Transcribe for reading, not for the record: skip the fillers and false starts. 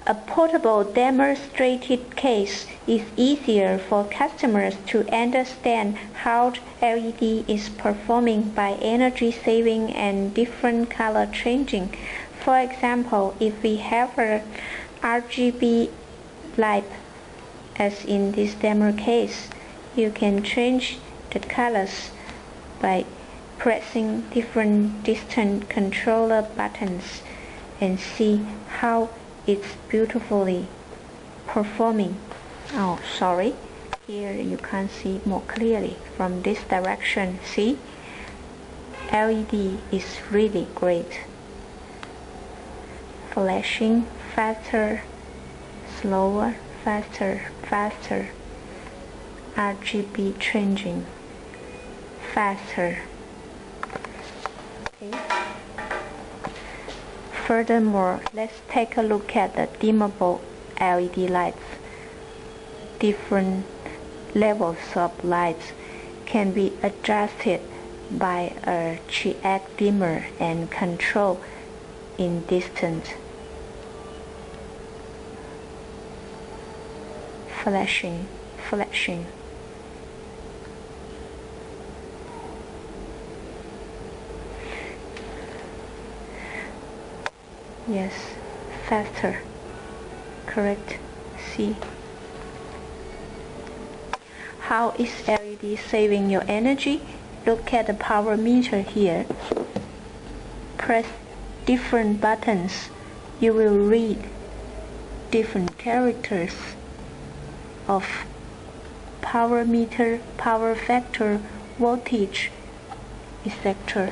A portable demonstrated case is easier for customers to understand how LED is performing by energy saving and different color changing. For example, if we have a RGB light, as in this demo case, you can change the colors by pressing different distance controller buttons and see how it's beautifully performing. Oh, sorry, here you can't see more clearly from this direction. See, LED is really great. Flashing faster, slower, faster, faster. RGB changing faster. Okay. Furthermore, let's take a look at the dimmable LED lights. Different levels of lights can be adjusted by a triac dimmer and control in distance. Flashing. Yes, faster. Correct. See. How is LED saving your energy? Look at the power meter here. Press different buttons. You will read different characters of power meter, power factor, voltage, etc.